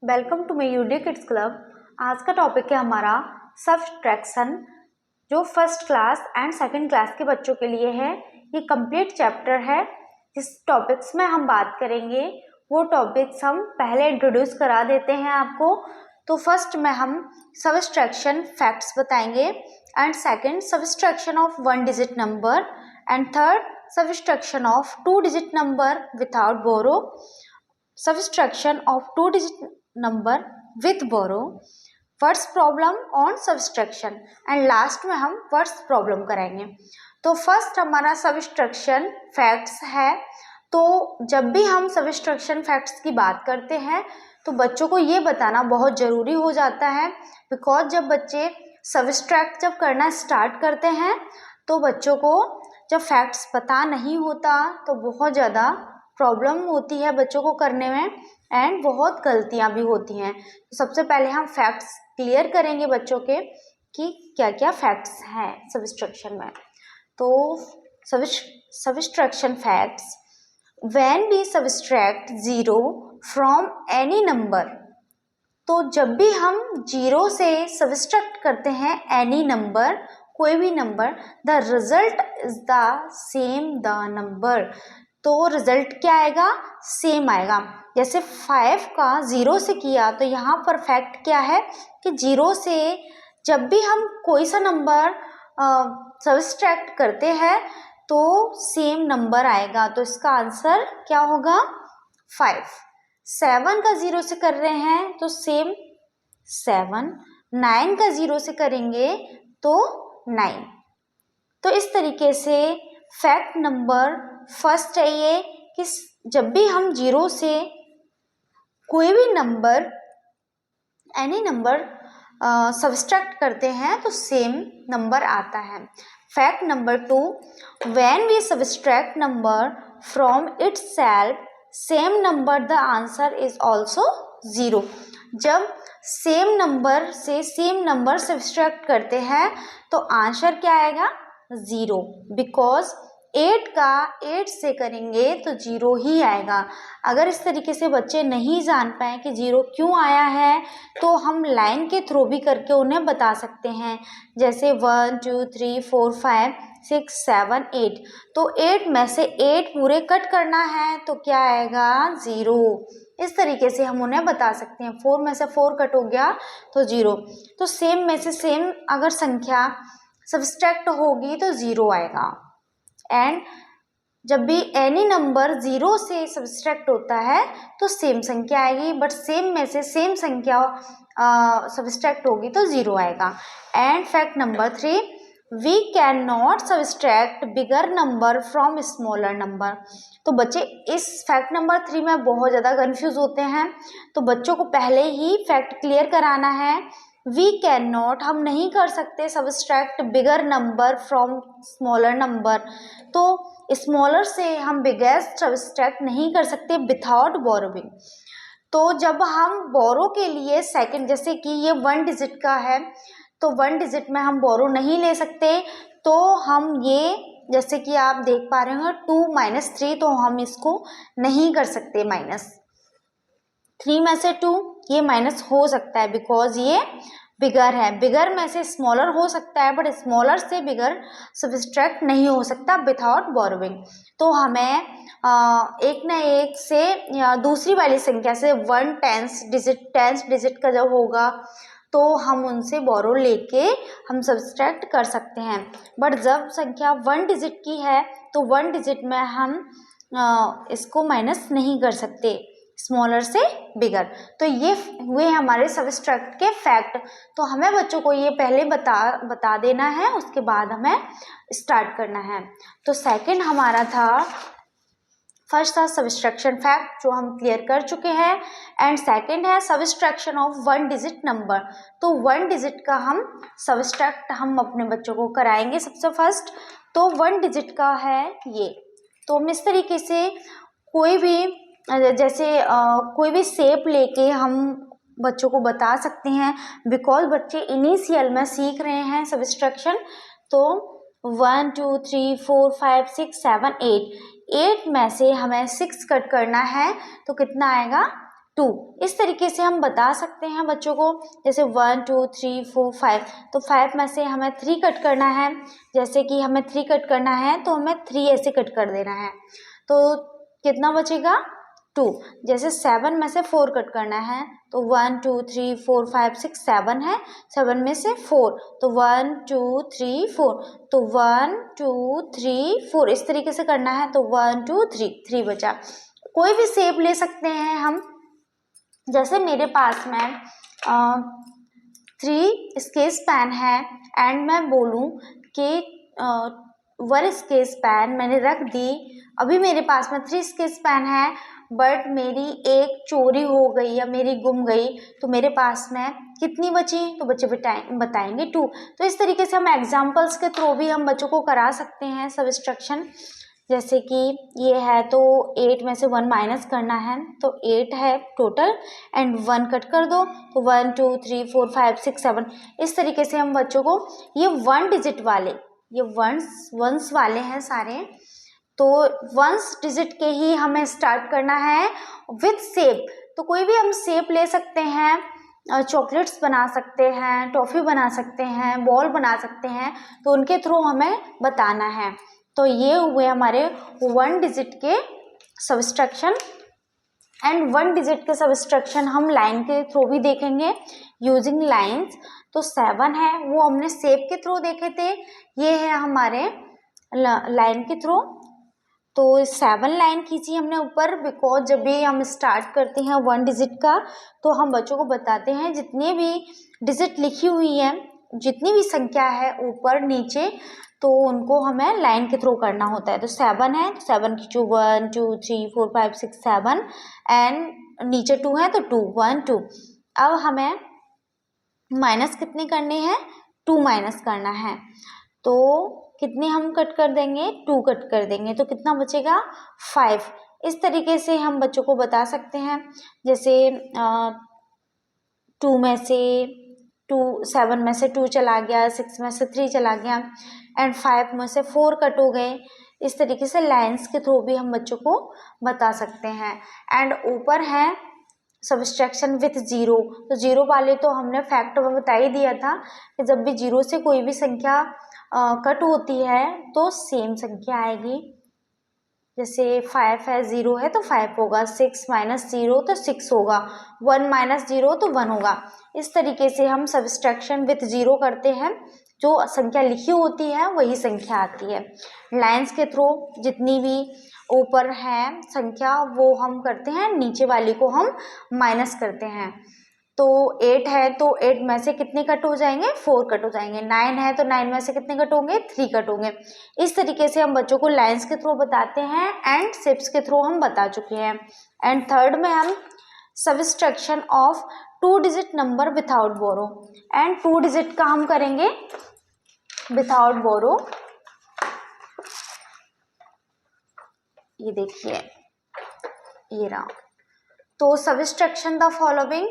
Welcome to my UD kids club. आज का topic है हमारा सब्सट्रैक्शन, जो first class and second class के बच्चों के लिए है। ये कंप्लीट चैप्टर है। जिस टॉपिक्स में हम बात करेंगे वो टॉपिक्स हम पहले इंट्रोड्यूस करा देते हैं आपको। तो फर्स्ट में हम सब्सट्रैक्शन फैक्ट्स बताएंगे, and second subtraction of 1 digit number, and third subtraction of 2 digit number without borrow, subtraction of 2 digit number with borrow, words problem on subtraction, and last में हम वर्ड्स प्रॉब्लम कराएंगे। तो first हमारा subtraction facts है। तो जब भी हम सब्सट्रैक्शन फैक्ट्स की बात करते हैं तो बच्चों को ये बताना बहुत ज़रूरी हो जाता है, बिकॉज जब बच्चे सब्सट्रैक्ट जब करना स्टार्ट करते हैं तो बच्चों को जब फैक्ट्स पता नहीं होता तो बहुत ज़्यादा प्रॉब्लम होती है बच्चों को करने में, एंड बहुत गलतियां भी होती हैं। तो सबसे पहले हम फैक्ट्स क्लियर करेंगे बच्चों के कि क्या क्या फैक्ट्स हैं सब्सट्रैक्शन में। तो subtraction facts, when we subtract 0 from any number, तो जब भी हम 0 से सब्सट्रैक्ट करते हैं एनी नंबर, कोई भी number, the result is the same the number. तो रिजल्ट क्या आएगा? सेम आएगा। जैसे 5 का 0 से किया तो यहाँ पर फैक्ट क्या है कि 0 से जब भी हम कोई सा नंबर सब्सट्रैक्ट करते हैं तो सेम नंबर आएगा। तो इसका आंसर क्या होगा? 5। 7 का 0 से कर रहे हैं तो सेम 7। 9 का 0 से करेंगे तो 9। तो इस तरीके से फैक्ट नंबर फर्स्ट है ये कि जब भी हम 0 से कोई भी नंबर, एनी नंबर सब्सट्रैक्ट करते हैं तो सेम नंबर आता है। Fact number 2, when we subtract number from itself same number the answer is also 0। जब सेम नंबर से सेम नंबर सब्सट्रैक्ट करते हैं तो आंसर क्या आएगा? 0, बिकॉज 8 का 8 से करेंगे तो 0 ही आएगा। अगर इस तरीके से बच्चे नहीं जान पाए कि 0 क्यों आया है तो हम लाइन के थ्रू भी करके उन्हें बता सकते हैं। जैसे 1 2 3 4 5 6 7 8, तो 8 में से 8 पूरे कट करना है तो क्या आएगा? 0। इस तरीके से हम उन्हें बता सकते हैं। 4 में से 4 कट हो गया तो 0। तो सेम में से सेम अगर संख्या सब्सट्रैक्ट होगी तो 0 आएगा। एंड जब भी एनी नंबर 0 से सब्सट्रैक्ट होता है तो सेम संख्या आएगी, बट सेम में से सेम संख्या सब्सट्रैक्ट होगी तो 0 आएगा। And fact number 3, we can not subtract bigger number from smaller number. तो बच्चे इस फैक्ट नंबर 3 में बहुत ज़्यादा कंफ्यूज होते हैं, तो बच्चों को पहले ही फैक्ट क्लियर कराना है। वी कैन नॉट, हम नहीं कर सकते subtract bigger number from smaller number. तो स्मॉलर से हम बिगेस्ट सब्सट्रैक्ट नहीं कर सकते विदाउट बोरोइंग। तो जब हम बोरो के लिए सेकंड, जैसे कि ये 1 डिजिट का है तो 1 डिजिट में हम बोरो नहीं ले सकते, तो हम ये जैसे कि आप देख पा रहे हो 2 - 3, तो हम इसको नहीं कर सकते माइनस। 3 में से 2 ये माइनस हो सकता है बिकॉज ये बिगर है। बिगर में से स्मॉलर हो सकता है बट स्मॉलर से बिगर सब्सट्रैक्ट नहीं हो सकता विदाउट बोरोइंग। तो हमें एक ना एक से या दूसरी वाली संख्या से 1 टेंथ डिजिट का जब होगा तो हम उनसे बोरो लेके हम सब्सट्रैक्ट कर सकते हैं। बट जब संख्या 1 डिजिट की है तो 1 डिजिट में हम इसको माइनस नहीं कर सकते स्मॉलर से बिगर। तो ये हुए हमारे सब्सट्रैक्ट के फैक्ट। तो हमें बच्चों को ये पहले बता देना है, उसके बाद हमें स्टार्ट करना है। तो सेकंड हमारा था, फर्स्ट था सब्सट्रैक्शन फैक्ट जो हम क्लियर कर चुके हैं, एंड सेकंड है सब्सट्रैक्शन ऑफ 1 डिजिट नंबर। तो 1 डिजिट का हम सब्सट्रैक्ट हम अपने बच्चों को कराएंगे सबसे फर्स्ट। तो 1 डिजिट का है ये। तो हम इस तरीके से कोई भी जैसे कोई भी शेप लेके हम बच्चों को बता सकते हैं, बिकॉज बच्चे इनिशियल में सीख रहे हैं सब्सट्रैक्शन। तो 1 2 3 4 5 6 7 8 में से हमें 6 कट करना है तो कितना आएगा? 2। इस तरीके से हम बता सकते हैं बच्चों को, जैसे 1 2 3 4 5, तो 5 में से हमें 3 कट करना है। जैसे कि हमें 3 कट करना है तो हमें 3 ऐसे कट कर देना है, तो कितना बचेगा 2। जैसे 7 में से 4 कट करना है, तो 1 2 3 4 5 6 7 है, 7 में से 4, तो 1 2 3 4, तो 1 2 3 4 इस तरीके से करना है, तो 1 2 3 बचा। कोई भी शेप ले सकते हैं हम, जैसे मेरे पास में 3 स्केच पेन है एंड मैं बोलूँ कि 1 स्केच पेन मैंने रख दी। अभी मेरे पास में 3 स्केच पेन है, बट मेरी एक चोरी हो गई या मेरी गुम गई, तो मेरे पास में कितनी बची, तो बच्चे बताएंगे 2। तो इस तरीके से हम एग्जाम्पल्स के थ्रू भी हम बच्चों को करा सकते हैं सब्सट्रैक्शन। जैसे कि ये है तो 8 में से 1 माइनस करना है, तो 8 है टोटल एंड 1 कट कर दो, तो 1 2 3 4 5 6 7 इस तरीके से हम बच्चों को ये 1 डिजिट वाले, ये वंस वाले हैं सारे, तो वंस डिजिट के ही हमें स्टार्ट करना है विथ शेप। तो कोई भी हम शेप ले सकते हैं, चॉकलेट्स बना सकते हैं, टॉफ़ी बना सकते हैं, बॉल बना सकते हैं, तो उनके थ्रू हमें बताना है। तो ये हुए हमारे 1 डिजिट के सब्सट्रैक्शन। एंड 1 डिजिट के सब्सट्रैक्शन हम लाइन के थ्रू भी देखेंगे यूजिंग लाइंस। तो 7 है वो हमने शेप के थ्रू देखे थे, ये है हमारे लाइन के थ्रू। तो 7 लाइन खींची हमने ऊपर, बिकॉज जब भी हम स्टार्ट करते हैं 1 डिजिट का, तो हम बच्चों को बताते हैं जितनी भी डिजिट लिखी हुई है, जितनी भी संख्या है ऊपर नीचे, तो उनको हमें लाइन के थ्रू करना होता है। तो 7 है तो 7 खींचो, 1 2 3 4 5 6 7 एंड नीचे 2 है तो 2 1 2। अब हमें माइनस कितने करने हैं, 2 माइनस करना है, तो कितने हम कट कर देंगे, 2 कट कर देंगे, तो कितना बचेगा 5। इस तरीके से हम बच्चों को बता सकते हैं। जैसे 2 में से 2 7 में से 2 चला गया, 6 में से 3 चला गया एंड 5 में से 4 कट हो गए। इस तरीके से लाइंस के थ्रू भी हम बच्चों को बता सकते हैं। एंड ऊपर है सब्सट्रैक्शन विथ 0, तो 0 वाले तो हमने फैक्ट में बता ही दिया था कि जब भी 0 से कोई भी संख्या कट होती है तो सेम संख्या आएगी। जैसे 5 है, 0 है तो 5 होगा, 6 माइनस 0 तो 6 होगा, 1 माइनस 0 तो 1 होगा। इस तरीके से हम सब्सट्रैक्शन विथ 0 करते हैं, जो संख्या लिखी होती है वही संख्या आती है। लाइंस के थ्रू जितनी भी ऊपर है संख्या वो हम करते हैं, नीचे वाली को हम माइनस करते हैं। तो 8 है तो 8 में से कितने कट हो जाएंगे, 4 कट हो जाएंगे। 9 है तो 9 में से कितने कट होंगे, 3 कट होंगे। इस तरीके से हम बच्चों को लाइंस के थ्रू बताते हैं एंड शेप्स के थ्रू हम बता चुके हैं। एंड थर्ड में हम subtraction of 2 digit number without borrow, and 2 digit का हम करेंगे विथआउट बोरो। ये देखिए ये रहा, तो सब्सट्रैक्शन द फॉलोइंग,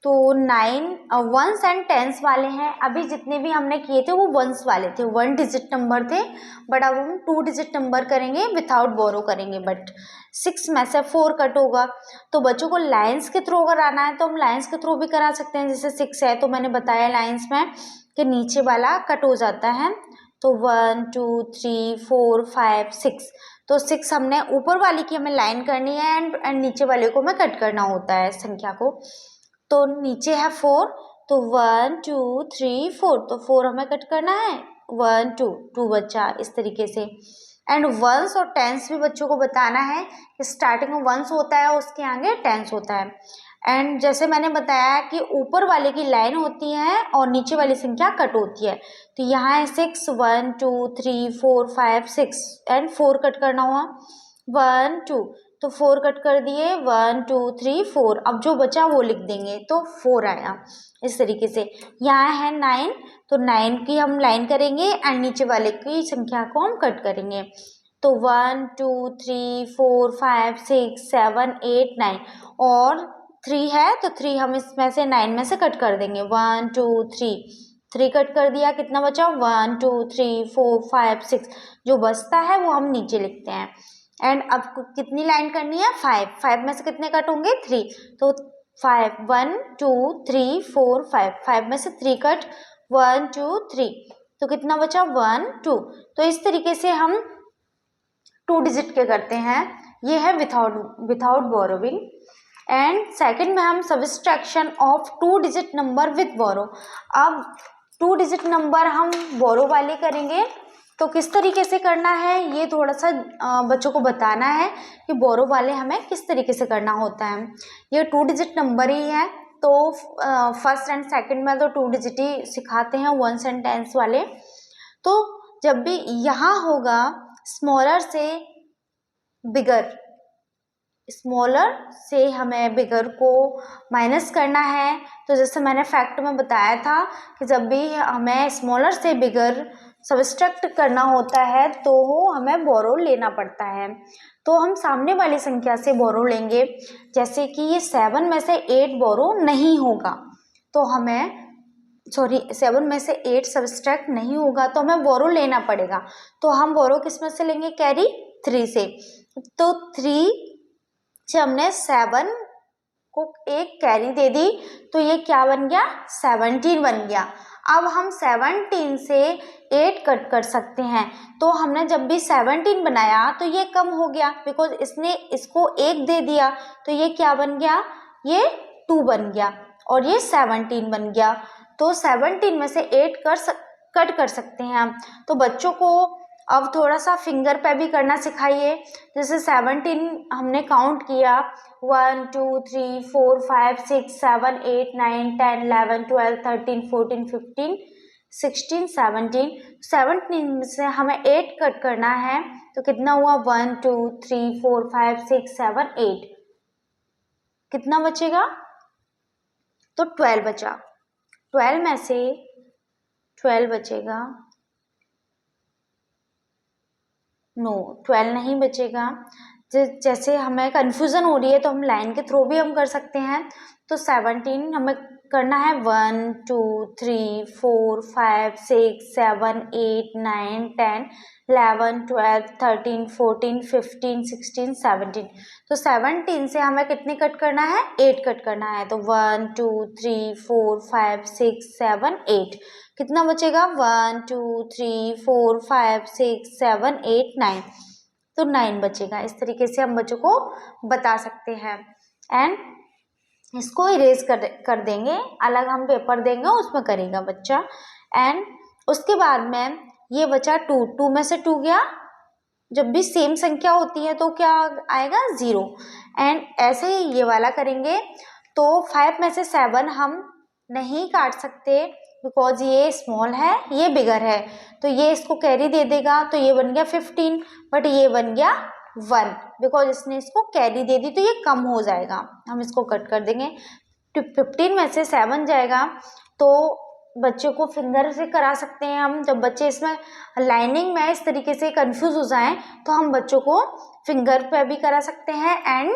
तो 9 वंस एंड टेंस वाले हैं। अभी जितने भी हमने किए थे वो वंस वाले थे, 1 डिजिट नंबर थे, बट अब हम 2 डिजिट नंबर करेंगे विथआउट बोरो करेंगे। बट 6 में से 4 कट होगा, तो बच्चों को लाइंस के थ्रू अगर आना है तो हम लाइंस के थ्रू भी करा सकते हैं। जैसे 6 है तो मैंने बताया लाइंस में कि नीचे वाला कट हो जाता है, तो 1 2 3 4 5 6, तो 6 हमने ऊपर वाली की हमें लाइन करनी है एंड नीचे वाले को हमें कट करना होता है संख्या को। तो नीचे है 4, तो 1 2 3 4, तो 4 हमें कट करना है, 1 2 2 बचा। इस तरीके से एंड वंस और टेंस भी बच्चों को बताना है कि स्टार्टिंग में वंस होता है उसके आगे टेंस होता है। एंड जैसे मैंने बताया कि ऊपर वाले की लाइन होती है और नीचे वाली संख्या कट होती है, तो यहाँ है 6 1 2 3 4 5 6 एंड 4 कट करना हुआ, 1 2, तो 4 कट कर दिए, 1 2 3 4। अब जो बचा वो लिख देंगे, तो 4 आया। इस तरीके से यहाँ है 9, तो 9 की हम लाइन करेंगे एंड नीचे वाले की संख्या को हम कट करेंगे, तो 1 2 3 4 5 6 7 8 9, और 3 है तो 3 हम इसमें से 9 में से कट कर देंगे, 1 2 3 कट कर दिया, कितना बचा 1 2 3 4 5 6, जो बचता है वो हम नीचे लिखते हैं। एंड अब कितनी लाइन करनी है, 5, 5 में से कितने कट होंगे, 3, तो 5, 1 2 3 4 5, 5 में से 3 कट, 1 2 3, तो कितना बचा, 1 2। तो इस तरीके से हम 2 डिजिट के करते हैं, ये है विथआउट बोरोइंग। एंड सेकंड में हम subtraction of 2 digit number with borrow. अब 2 डिजिट नंबर हम बोरो वाले करेंगे, तो किस तरीके से करना है ये थोड़ा सा बच्चों को बताना है कि बोरो वाले हमें किस तरीके से करना होता है। ये 2 डिजिट नंबर ही है, तो फर्स्ट एंड सेकंड में तो 2 डिजिट ही सिखाते हैं, 1 सेंटेंस वाले। तो जब भी यहाँ होगा स्मॉलर से बिगर, स्मॉलर से हमें बिगर को माइनस करना है। तो जैसे मैंने फैक्ट में बताया था कि जब भी हमें स्मॉलर से बिगर सब्सट्रैक्ट करना होता है तो हमें बोरो लेना पड़ता है। तो हम सामने वाली संख्या से बोरो लेंगे, जैसे कि ये 7 में से 8 बोरो नहीं होगा, तो हमें 7 में से 8 सब्सट्रैक्ट नहीं होगा, तो हमें बोरो लेना पड़ेगा। तो हम बोरो किस में से लेंगे, कैरी 3 से। तो 3 से हमने 7 को एक कैरी दे दी, तो ये क्या बन गया, 17 बन गया। अब हम 17 से 8 कट कर सकते हैं, तो हमने जब भी 17 बनाया तो ये कम हो गया, बिकॉज इसने इसको 1 दे दिया, तो ये क्या बन गया, ये 2 बन गया और ये 17 बन गया। तो 17 में से 8 कट कर सकते हैं हम। तो बच्चों को अब थोड़ा सा फिंगर पे भी करना सिखाइए। जैसे 17 हमने काउंट किया, 1 2 3 4 5 6 7 8 9 10 11 12 13 14 15 16 17, 17 में से हमें 8 कट करना है, तो कितना हुआ, 1 2 3 4 5 6 7 8, कितना बचेगा, तो 12 बचा। 12 में से 12 बचेगा, नो 12 नहीं बचेगा। जैसे हमें कन्फ्यूज़न हो रही है तो हम लाइन के थ्रू भी हम कर सकते हैं। तो 17 हमें करना है, 1 2 3 4 5 6 7 8 9 10 11 12 13 14 15 16 17। तो 17 से हमें कितने कट करना है, 8 कट करना है। तो 1 2 3 4 5 6 7 8, कितना बचेगा, 1 2 3 4 5 6 7 8 9, तो 9 बचेगा। इस तरीके से हम बच्चों को बता सकते हैं। एंड इसको इरेज कर देंगे, अलग हम पेपर देंगे उसमें करेगा बच्चा। एंड उसके बाद में ये बचा 2 में से 2 गया, जब भी सेम संख्या होती है तो क्या आएगा, 0। एंड ऐसे ही ये वाला करेंगे। तो 5 में से 7 हम नहीं काट सकते, बिकॉज ये स्मॉल है, ये बिगर है, तो ये इसको कैरी दे देगा, तो ये बन गया 15, बट ये बन गया 1, बिकॉज इसने इसको कैरी दे दी, तो ये कम हो जाएगा, हम इसको कट कर देंगे। 15 में से 7 जाएगा, तो बच्चे को फिंगर से करा सकते हैं हम। जब बच्चे इसमें लाइनिंग में इस तरीके से कंफ्यूज हो जाएं, तो हम बच्चों को फिंगर पे भी करा सकते हैं एंड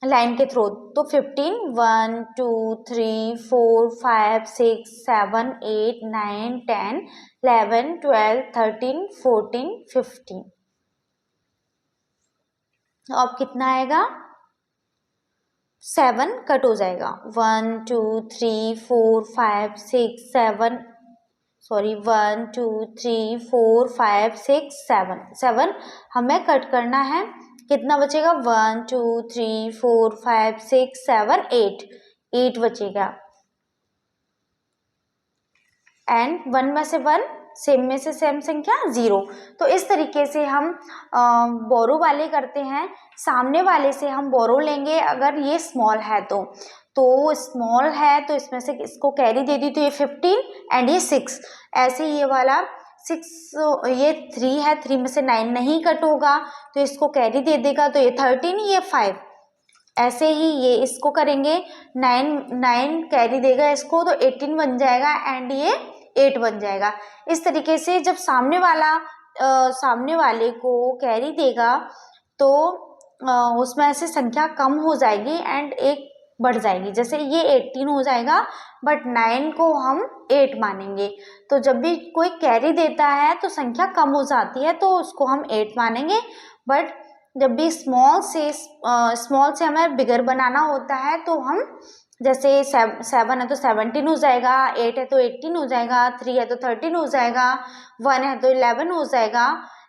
लाइन के थ्रू। तो 15 1 2 3 4 5 6 7 8 9 10 11 12 13 14 15, अब कितना आएगा, 7 कट हो जाएगा। 1 2 3 4 5 6 7, सॉरी 1 2 3 4 5 6 7, 7 हमें कट करना है, कितना बचेगा, 1 2 3 4 5 6 7 8, 8 बचेगा। एंड 1 में से 1, सेम में से सेम संख्या 0। तो इस तरीके से हम बोरो वाले करते हैं। सामने वाले से हम बोरो लेंगे अगर ये स्मॉल है तो स्मॉल है तो इसमें से इसको कैरी दे दी, तो ये 15 एंड ये 6। ऐसे ये वाला 6, ये 3 है, 3 में से 9 नहीं कट होगा, तो इसको कैरी दे देगा, तो ये 13, ये 5। ऐसे ही ये इसको करेंगे, 9 कैरी देगा इसको, तो 18 बन जाएगा एंड ये 8 बन जाएगा। इस तरीके से जब सामने वाले को कैरी देगा तो उसमें ऐसे संख्या कम हो जाएगी एंड एक बढ़ जाएगी। जैसे ये 18 हो जाएगा, बट 9 को हम 8 मानेंगे। तो जब भी कोई कैरी देता है तो संख्या कम हो जाती है, तो उसको हम 8 मानेंगे, बट जब भी स्मॉल से हमें बिगर बनाना होता है तो हम जैसे 7 है तो 17 हो जाएगा, 8 है तो 18 हो जाएगा, 3 है तो 13 हो जाएगा, 1 है तो 11 हो जाएगा।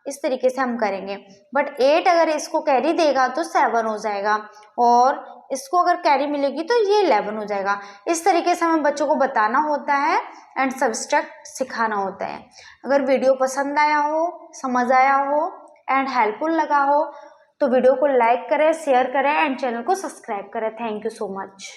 इस तरीके से हम करेंगे। बट 8 अगर इसको कैरी देगा तो 7 हो जाएगा, और इसको अगर कैरी मिलेगी तो ये 11 हो जाएगा। इस तरीके से हमें बच्चों को बताना होता है एंड सब्सट्रैक्ट सिखाना होता है। अगर वीडियो पसंद आया हो, समझ आया हो एंड हेल्पफुल लगा हो तो वीडियो को लाइक करें, शेयर करें एंड चैनल को सब्सक्राइब करें। Thank you so much.